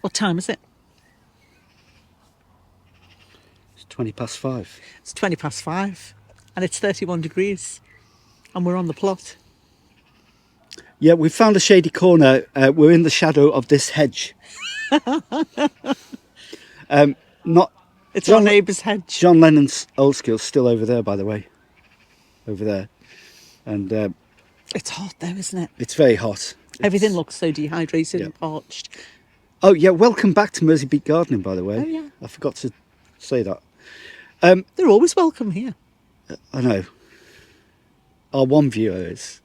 What time is it? It's 5:20. It's 5:20 and it's 31 degrees and we're on the plot. Yeah, we found a shady corner. We're in the shadow of this hedge. Not It's John, our neighbour's hedge. John Lennon's old skill's still over there, by the way. Over there. And It's hot though, isn't it? it's very hot. Everything looks so dehydrated and parched. Oh, yeah, welcome back to Mersey Beat Gardening, by the way. Oh, yeah. I forgot to say that. They're always welcome here. I know. Our one viewer is.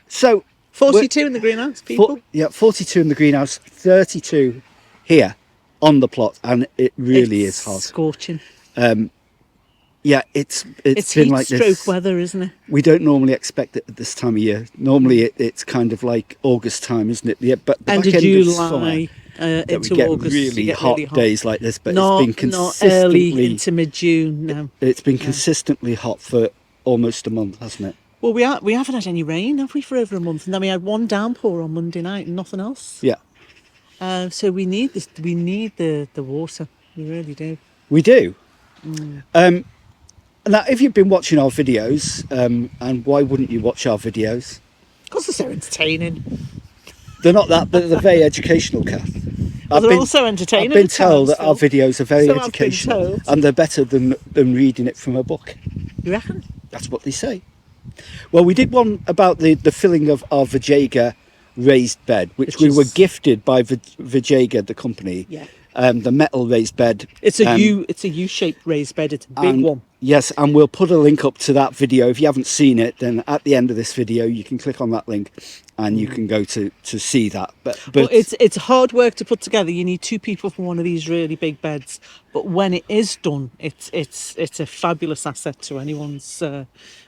So 42 in the greenhouse, people. 42 in the greenhouse, 32 here on the plot, and it really is hot. Scorching. Yeah, it's been heat like stroke this. weather, isn't it? We don't normally expect it at this time of year. Normally it's kind of like August time, isn't it? Yeah, but the End back of end July of summer, into we get August, really hot days like this, but not, it's been consistently not early into mid-June. No, it's been consistently hot for almost a month, hasn't it? well, we haven't had any rain, have we, for over a month? And then we had one downpour on Monday night and nothing else. Yeah, so we need this. We need the water. We really do. we do. Now, if you've been watching our videos, and why wouldn't you watch our videos? Because they're so entertaining. They're not that, but they're very educational, Kath. They're also entertaining. I've been told that our videos are very So educational, and they're better than reading it from a book. You reckon? That's what they say. Well, we did one about the filling of our VEGEGA Raised Bed, which we were gifted by VEGEGA, the company. Yeah. The metal raised bed. It's a U-shaped raised bed. It's a big one. Yes, and we'll put a link up to that video. If you haven't seen it, then at the end of this video, you can click on that link, and you can go to see that. But it's hard work to put together. You need two people for one of these really big beds. But when it is done, it's a fabulous asset to anyone's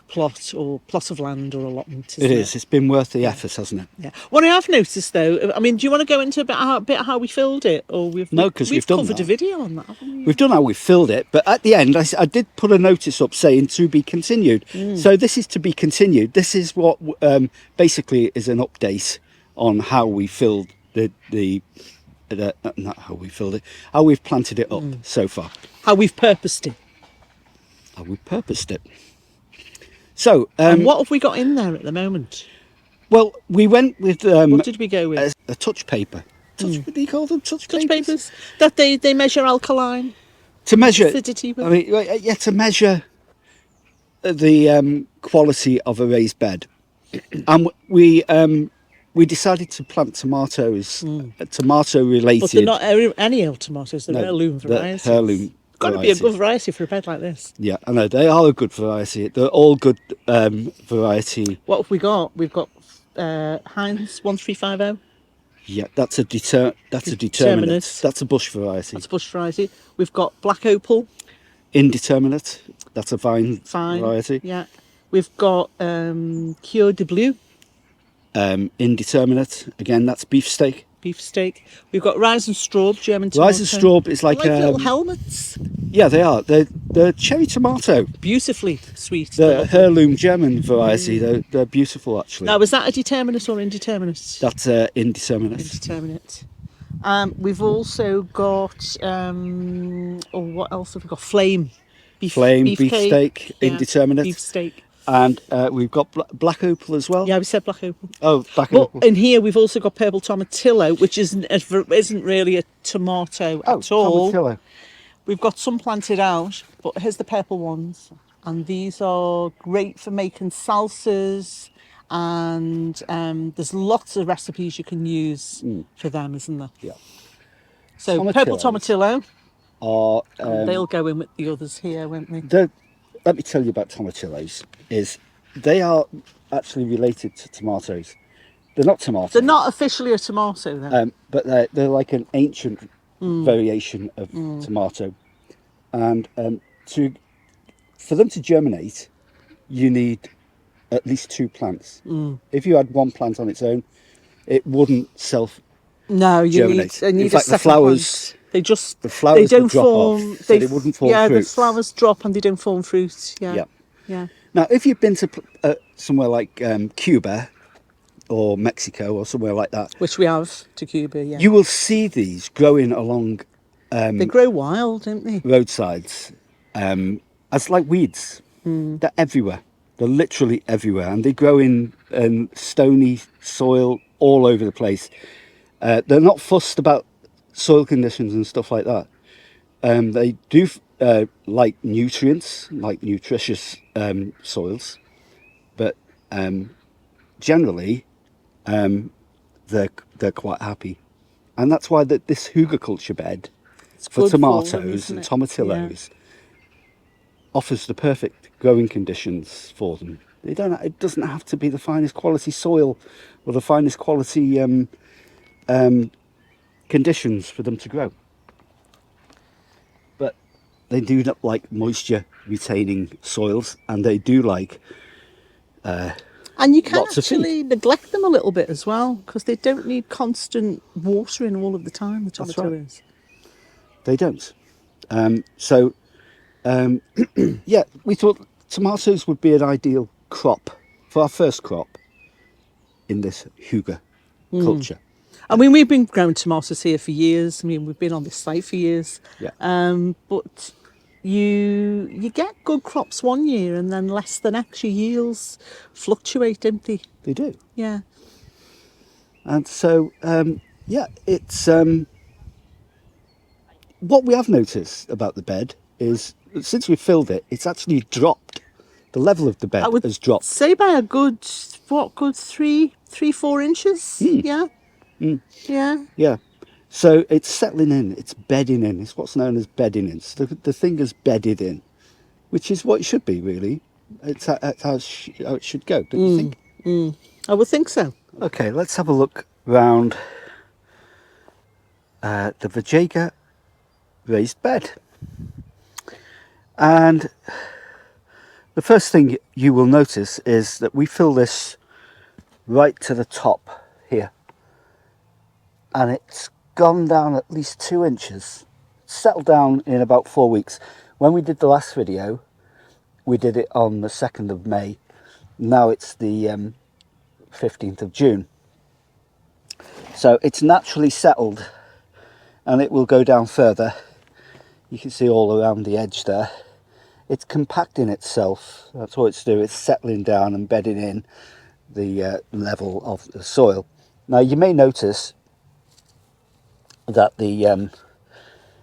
plot or plot of land or allotment. It is. It's been worth the effort, hasn't it? Yeah. What I have noticed, though, I mean, do you want to go into a bit how we filled it, or we've done covered a video on that, haven't we? We've done how we filled it, but at the end, I did put a notice up saying to be continued. So this is to be continued. This is what basically is an update on how we filled not how we filled it, how we've planted it up so far. How we've purposed it. How we've purposed it. So, and what have we got in there at the moment? Well, we went with what did we go with? A touch paper. What do you call them? Touch papers that they measure alkaline to measure acidity with. I mean, yeah, to measure the quality of a raised bed, and we decided to plant tomatoes, tomato related. But they're not any old tomatoes. They're heirloom varieties. Heirloom. Got to be a good variety for a bed like this. Yeah, I know they are a good variety. They're all good variety. What have we got? We've got Heinz 1350. Yeah, that's a determinate. That's a bush variety. That's a bush variety. We've got Black Opal. Indeterminate. That's a vine variety. Yeah. We've got Cure de Bleu. Indeterminate. Again, that's beefsteak. Beefsteak. We've got Rise and Straub, German tomato. Rise and Straub is like little helmets. Yeah, they are. They're cherry tomato. Beautifully sweet. The heirloom German variety. They're beautiful, actually. Now, was that a determinate or indeterminate? That's indeterminate. Indeterminate. We've also got what else have we got? Flame. Beefsteak, indeterminate. Beefsteak. And we've got Black Opal as well. Yeah, we said Black Opal. Oh, Black Opal. In here we've also got Purple Tomatillo, which isn't really a tomato at all. Tomatillo. We've got some planted out, but here's the purple ones. And these are great for making salsas, and there's lots of recipes you can use for them, isn't there? Yeah. So Purple Tomatillo. Are, they'll go in with the others here, won't they? Let me tell you about tomatillos. They are actually related to tomatoes. They're not tomatoes. They're not officially a tomato, then. But they're like an ancient variation of tomato. And for them to germinate, you need at least 2 plants. If you had 1 plant on its own, it wouldn't germinate. You need in fact, the flowers. They don't form. They wouldn't form fruit. The flowers drop and they don't form fruit. Yeah. Now, if you've been to somewhere like Cuba, or Mexico or somewhere like that, Which we have to Cuba, yeah. you will see these growing along They grow wild, don't they? roadsides as like weeds. They're everywhere. They're literally everywhere, and they grow in stony soil all over the place. They're not fussed about soil conditions and stuff like that. They do like nutrients, like nutritious soils, but generally they're quite happy, and that's why this hugelkultur bed It's for good tomatoes for them, and isn't it? tomatillos offers the perfect growing conditions for them. It doesn't have to be the finest quality soil or the finest quality conditions for them to grow, but they do like moisture retaining soils, and they do like And you can lots of food. actually neglect them a little bit as well, because they don't need constant watering all of the time, the That's right. tomatillos. They don't. Yeah, we thought tomatoes would be an ideal crop for our first crop in this hygge culture. I mean, we've been growing tomatoes here for years. I mean, we've been on this site for years. Yeah. But you get good crops one year and then less the next. Your yields fluctuate, don't they? They do. Yeah. And so, yeah, it's what we have noticed about the bed is since we filled it, it's actually dropped. The level of the bed I would has dropped. say by a good 4 inches. Yeah. Yeah. Yeah. So it's settling in, it's bedding in. It's what's known as bedding in. So the thing is bedded in, which is what it should be, really. It's how it should go, don't you think? I would think so. Okay, let's have a look round the VEGEGA Raised Bed. And the first thing you will notice is that we fill this right to the top here. And it's gone down at least 2 inches. Settled down in about 4 weeks. When we did the last video, we did it on the 2nd of May. Now it's the 15th of June. So it's naturally settled, and it will go down further. You can see all around the edge there. It's compacting itself. That's what it's doing. It's settling down and bedding in the level of the soil. Now you may notice that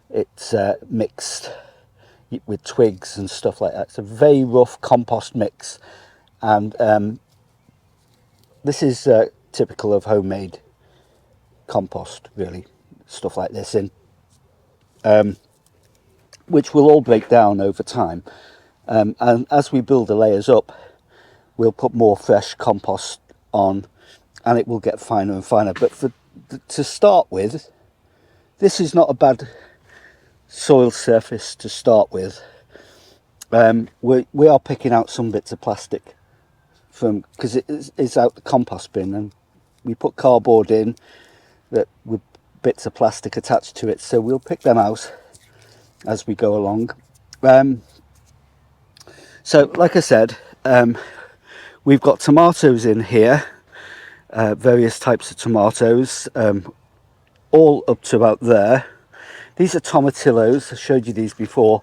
it's mixed with twigs and stuff like that. It's a very rough compost mix, and this is typical of homemade compost, really, stuff like this in, which will all break down over time, and as we build the layers up, we'll put more fresh compost on, and it will get finer and finer. But to start with, this is not a bad soil surface to start with. We are picking out some bits of plastic from, because it's out the compost bin, and we put cardboard in that with bits of plastic attached to it, so we'll pick them out as we go along. So like I said, we've got tomatoes in here, various types of tomatoes, all up to about there. These are tomatillos. I showed you these before,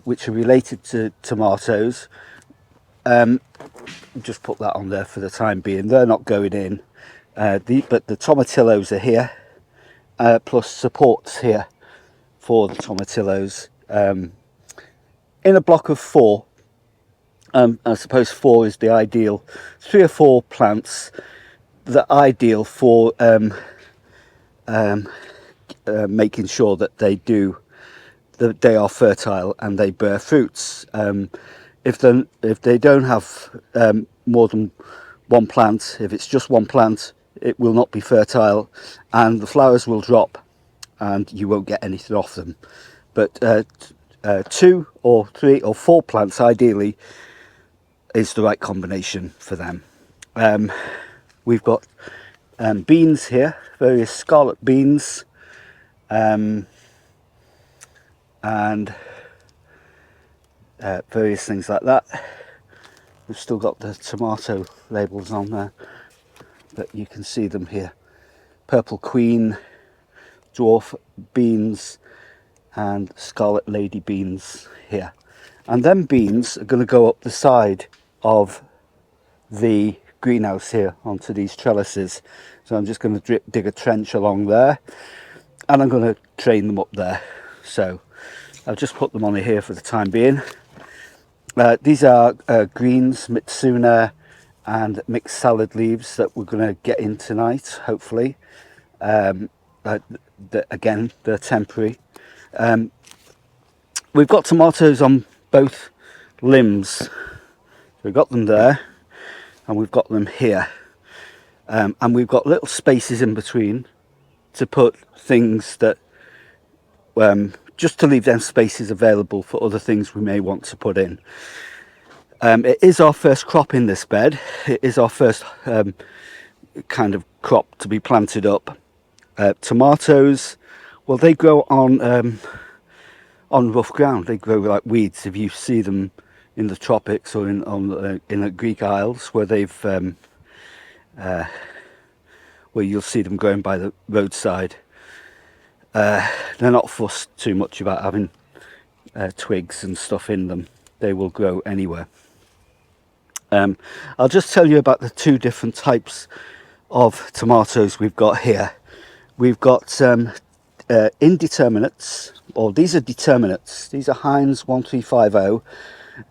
which are related to tomatoes. Just put that on there for the time being. They're not going in, but the tomatillos are here, plus supports here for the tomatillos, in a block of 4. I suppose 4 is the ideal. 3 or 4 plants that are ideal for making sure that they are fertile and they bear fruits. If they don't have more than one plant, if it's just one plant, it will not be fertile, and the flowers will drop, and you won't get anything off them. But 2 or 3 or 4 plants ideally is the right combination for them. We've got beans here, various scarlet beans, and various things like that. We've still got the tomato labels on there. But you can see them here. Purple Queen, dwarf beans and scarlet lady beans here. And them beans are going to go up the side of the greenhouse here onto these trellises. So I'm just going to dig a trench along there, and I'm going to train them up there. So I'll just put them on here for the time being. These are greens, Mitsuna and mixed salad leaves that we're going to get in tonight, hopefully. Again, they're temporary. We've got tomatoes on both limbs. We've got them there, and we've got them here. And we've got little spaces in between to put things that, just to leave them spaces available for other things we may want to put in. It is our first crop in this bed. It is our first kind of crop to be planted up. Tomatoes, well, they grow on rough ground. They grow like weeds. If you see them in the tropics or in the Greek Isles, where they've where you'll see them growing by the roadside, they're not fussed too much about having twigs and stuff in them. They will grow anywhere. I'll just tell you about the two different types of tomatoes we've got here. We've got indeterminates, or these are determinates. These are Heinz 1350,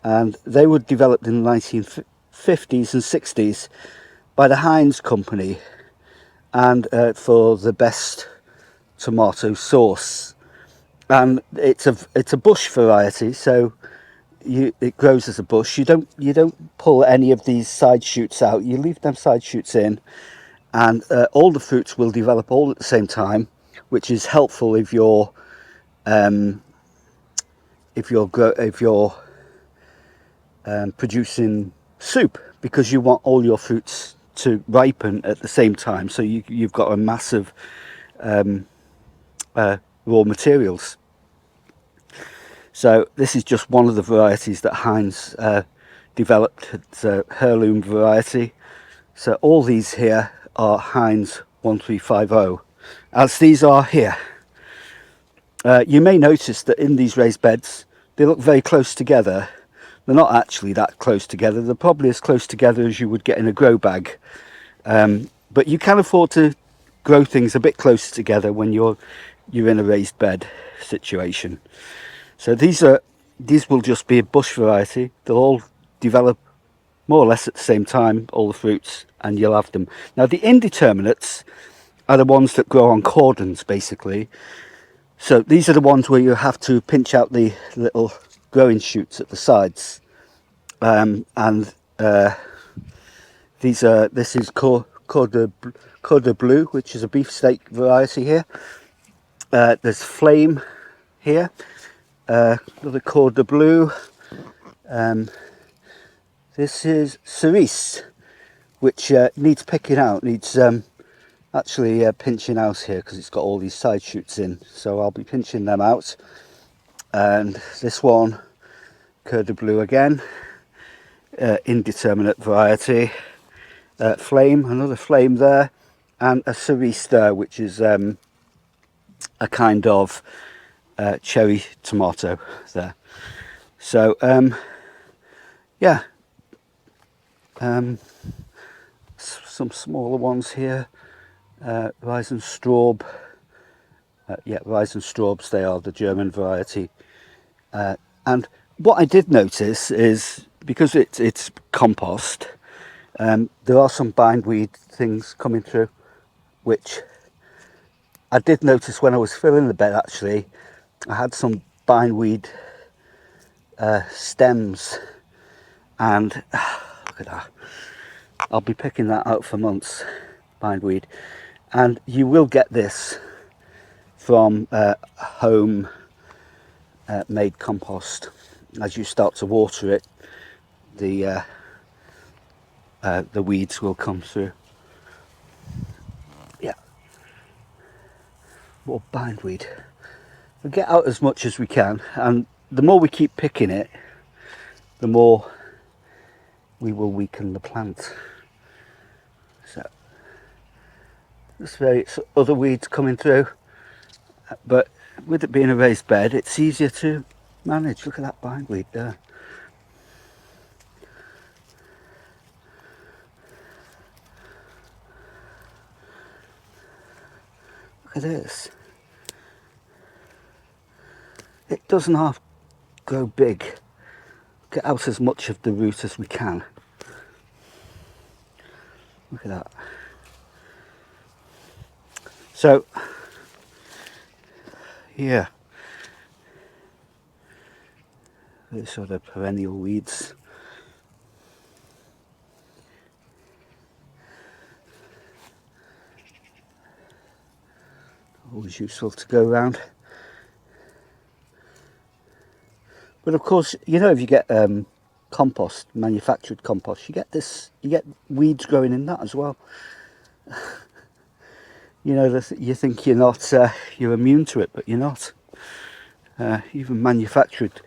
and they were developed in the 1950s and 60s by the Heinz company, and for the best tomato sauce. And it's a bush variety, so it grows as a bush. You don't pull any of these side shoots out. You leave them side shoots in, and all the fruits will develop all at the same time, which is helpful if you're producing soup, because you want all your fruits to ripen at the same time. So you've got a massive raw materials. So this is just one of the varieties that Heinz developed. It's a heirloom variety. So all these here are Heinz 1350, as these are here. You may notice that in these raised beds, they look very close together. They're not actually that close together. They're probably as close together as you would get in a grow bag. But you can afford to grow things a bit closer together when you're in a raised bed situation. So these will just be a bush variety. They'll all develop more or less at the same time, all the fruits, and you'll have them. Now the indeterminates are the ones that grow on cordons, basically. So these are the ones where you have to pinch out the little growing shoots at the sides. This is Cordon Bleu, which is a beefsteak variety here. There's Flame here. Another Cordon Bleu. This is Cerise, which needs picking out, needs actually pinching out here, because it's got all these side shoots in. So I'll be pinching them out. And this one, Cordon Bleu again, indeterminate variety. Flame, another Flame there, and a Cerise there, which is a kind of cherry tomato there. So yeah, some smaller ones here. Weizenstraub, Weizenstraubs, they are the German variety. And what I did notice is, because it's compost, there are some bindweed things coming through, which I did notice when I was filling the bed. Actually, I had some bindweed stems, and look at that. I'll be picking that out for months, bindweed. And you will get this from home made compost. As you start to water it, the weeds will come through. Yeah, more bindweed. We get out as much as we can, and the more we keep picking it, the more we will weaken the plant. So There's various other weeds coming through, but with it being a raised bed, it's easier to manage. Look at that bindweed there. Look at this. It doesn't half grow big. Get out as much of the root as we can. Look at that. So, yeah, these sort of perennial weeds. Always useful to go around. But of course, you know, if you get compost, manufactured compost, you get weeds growing in that as well. You know, you think you're not, you're immune to it, but you're not. Even manufactured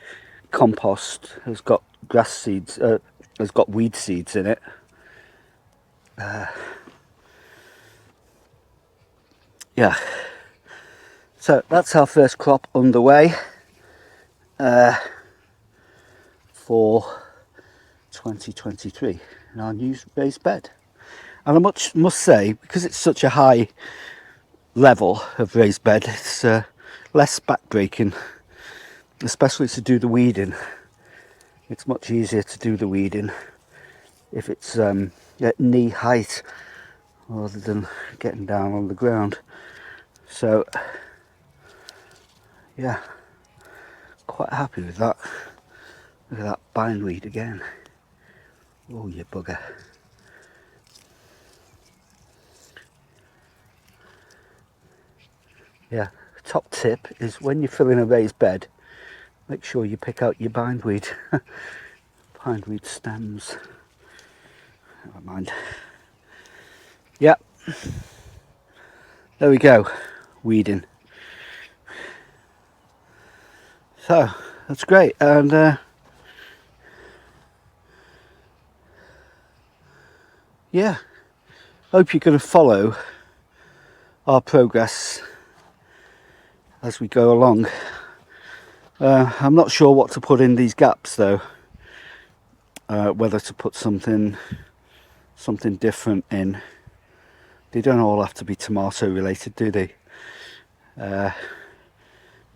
compost has got grass seeds, has got weed seeds in it. Yeah. So that's our first crop underway for 2023 in our new raised bed. And I must say, because it's such a high level of raised bed, it's less backbreaking, especially to do the weeding. It's much easier to do the weeding if it's at knee height rather than getting down on the ground. So yeah, quite happy with that. Look at that bindweed again. Oh, you bugger. Yeah, top tip is when you're filling a raised bed, make sure you pick out your bindweed. Bindweed stems. Never mind. Yeah. There we go. Weeding. So, that's great. And yeah, hope you're going to follow our progress as we go along. I'm not sure what to put in these gaps though. Whether to put something different in. They don't all have to be tomato related, do they?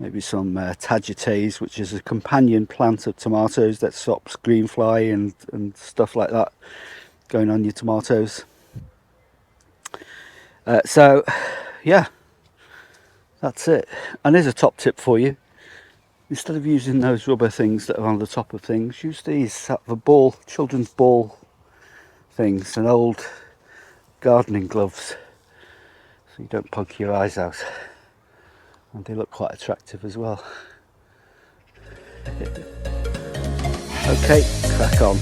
Maybe some tagetes, which is a companion plant of tomatoes that stops greenfly and stuff like that going on your tomatoes. So yeah, that's it. And here's a top tip for you. Instead of using those rubber things that are on the top of things, use these, the ball, children's ball things, and old gardening gloves, so you don't poke your eyes out. And they look quite attractive as well. Okay, crack on.